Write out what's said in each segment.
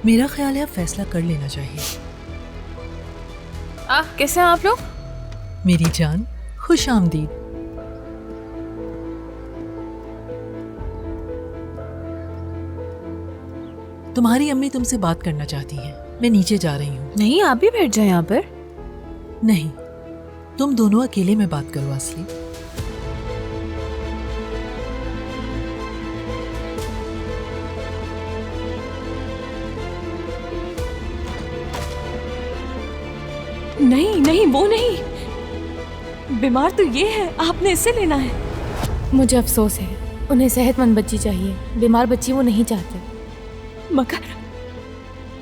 मेरा ख्याल है अब फैसला कर लेना चाहिए। कैसे हैं आप लोग? मेरी जान, खुश आमदीद। तुम्हारी अम्मी तुमसे बात करना चाहती हैं। मैं नीचे जा रही हूँ। नहीं, आप भी बैठ जाएं यहाँ पर। नहीं, तुम दोनों अकेले में बात करो असली। नहीं नहीं, वो नहीं। बीमार तो ये है, आपने इसे लेना है। मुझे अफसोस है, उन्हें सेहतमंद बच्ची चाहिए, बीमार बच्ची वो नहीं चाहते। मगर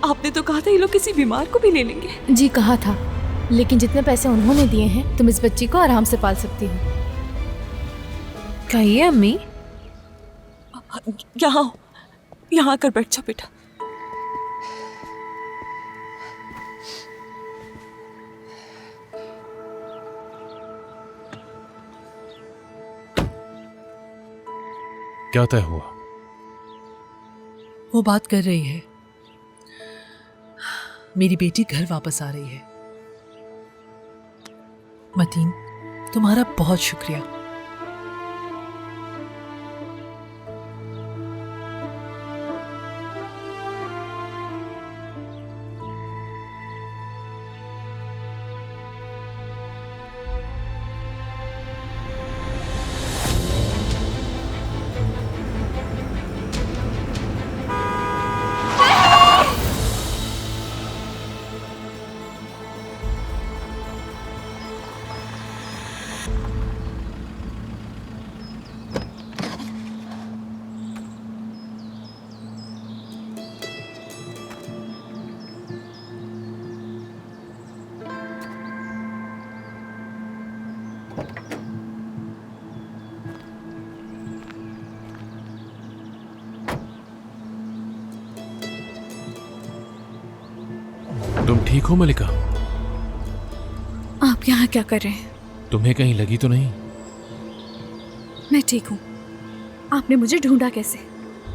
आपने तो कहा था ये लोग किसी बीमार को भी ले लेंगे। जी कहा था, लेकिन जितने पैसे उन्होंने दिए हैं तुम इस बच्ची को आराम से पाल सकती हो। कहिए अम्मी। यहाँ आकर बैठ जाओ बेटा। क्या तय हुआ? वो बात कर रही है, मेरी बेटी घर वापस आ रही है। मतीन, तुम्हारा बहुत शुक्रिया। तुम ठीक हो मलिका? आप यहाँ क्या कर रहे हैं? तुम्हें कहीं लगी तो नहीं? मैं ठीक हूँ। आपने मुझे ढूंढा कैसे?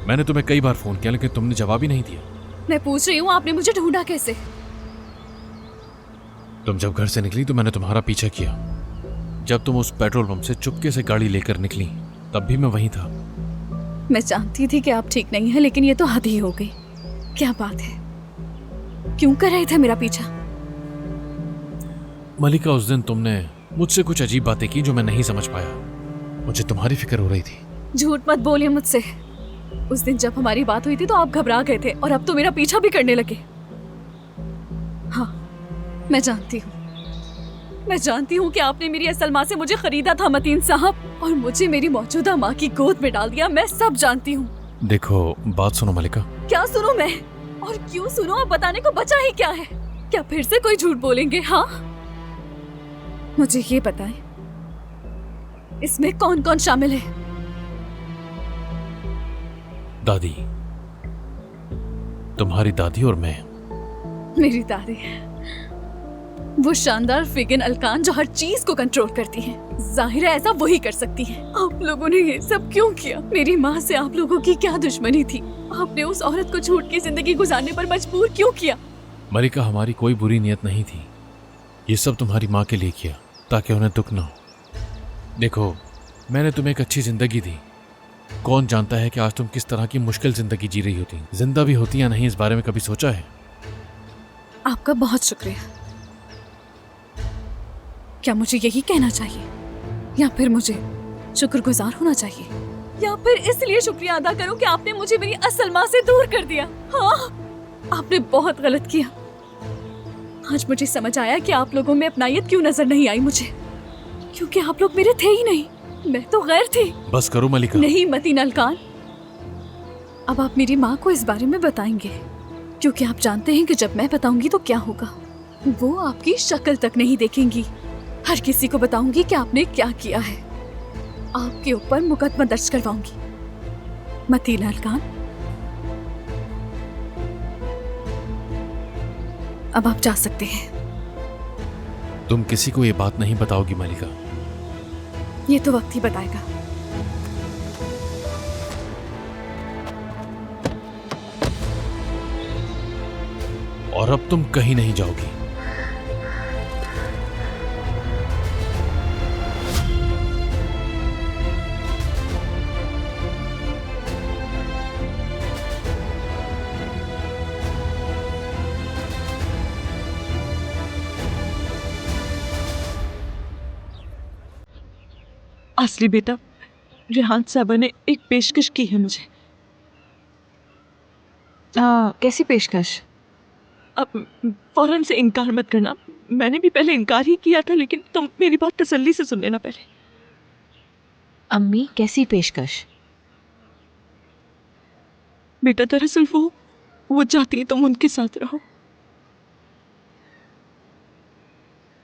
मैंने तुम्हें कई बार फोन किया लेकिन तुमने जवाब ही नहीं दिया। मैं पूछ रही हूँ, आपने मुझे ढूंढा कैसे? तुम जब घर से निकली तो मैंने तुम्हारा पीछा किया। जब तुम उस पेट्रोल पंप से चुपके से गाड़ी लेकर निकली तब भी मैं वहीं था। मैं जानती थी कि आप ठीक नहीं हैं, लेकिन ये तो हद ही हो गई। क्या बात है? क्यों कर रहे थे मेरा पीछा? मलिका, उस दिन तुमने मुझसे कुछ अजीब बातें की जो मैं नहीं समझ पाया। मुझे तुम्हारी फिक्र हो रही थी। झूठ मत बोलिए मुझसे। उस दिन जब हमारी बात हुई थी तो आप घबरा गए थे और अब तो मेरा पीछा भी करने लगे। हाँ, मैं जानती हूँ कि आपने मेरी असल माँ से मुझे खरीदा था मतीन साहब, और मुझे मेरी मौजूदा माँ की गोद में डाल दिया। मैं सब जानती हूँ। देखो, बात सुनो मलिका। क्या सुनो मैं? और क्यों सुनो? अब बताने को बचा ही क्या है? क्या फिर से कोई झूठ बोलेंगे? हाँ, मुझे ये बताएं, इसमें कौन कौन शामिल है? दादी, तुम्हारी दादी और मैं। मेरी दादी, वो शानदार फिगन अलकान जो हर चीज को कंट्रोल करती है। जाहिर है ऐसा वही कर सकती है। आप लोगों ने ये सब क्यों किया? मेरी माँ से आप लोगों की क्या दुश्मनी थी? आपने उस औरत को झूठ की जिंदगी गुजारने पर मजबूर क्यों किया? मलिका, हमारी कोई बुरी नियत नहीं थी। ये सब तुम्हारी माँ के लिए किया ताकि उन्हें दुख ना हो। देखो, मैंने तुम्हें एक अच्छी जिंदगी दी। कौन जानता है कि आज तुम किस तरह की मुश्किल जिंदगी जी रही होती, जिंदा भी होती या नहीं, इस बारे में कभी सोचा है? आपका बहुत शुक्रिया। क्या मुझे यही कहना चाहिए, या फिर मुझे शुक्रगुजार होना चाहिए, या फिर इसलिए शुक्रिया अदा करूं कि आपने मुझे मेरी असल माँ से दूर कर दिया? हाँ, आपने बहुत गलत किया। आज मुझे समझ आया कि आप लोगों में अपनायत क्यों नजर नहीं आई मुझे, क्योंकि आप लोग मेरे थे ही नहीं। मैं तो गैर थी। बस करो मलिका। नहीं मतीन अलकान, अब आप मेरी माँ को इस बारे में बताएंगे, क्योंकि आप जानते हैं कि जब मैं बताऊंगी तो क्या होगा। वो आपकी शक्ल तक नहीं देखेंगी। हर किसी को बताऊंगी कि आपने क्या किया है। आपके ऊपर मुकदमा दर्ज करवाऊंगी। मतीन अलकान, अब आप जा सकते हैं। तुम किसी को ये बात नहीं बताओगी मलिका? ये तो वक्त ही बताएगा। और अब तुम कहीं नहीं जाओगी। असली बेटा, रेहान साहबा ने एक पेशकश की है मुझे। कैसी पेशकश? अब फौरन से इनकार मत करना। मैंने भी पहले इनकार ही किया था, लेकिन तुम मेरी बात तसल्ली से सुन लेना पहले। अम्मी, कैसी पेशकश? बेटा दरअसल वो चाहती है तुम उनके साथ रहो,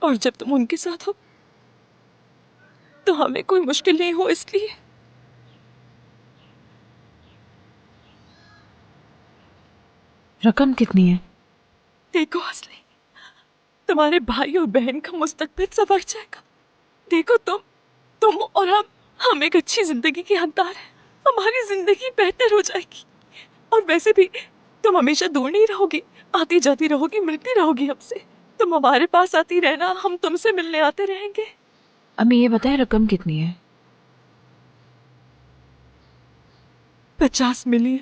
और जब तुम उनके साथ हो तो हमें कोई मुश्किल नहीं हो, इसलिए। रकम कितनी है? देखो असली, तुम्हारे भाई और बहन का मुस्तकबिल संवर जाएगा। देखो तुम और हम एक अच्छी जिंदगी के हकदार हैं। हमारी जिंदगी बेहतर हो जाएगी। और वैसे भी तुम हमेशा दूर नहीं रहोगी, आती जाती रहोगी, मिलती रहोगी हमसे। तुम हमारे पास आती रहना, हम तुमसे मिलने आते रहेंगे। अम्मी ये बताएं, रकम कितनी है? 50 मिलियन।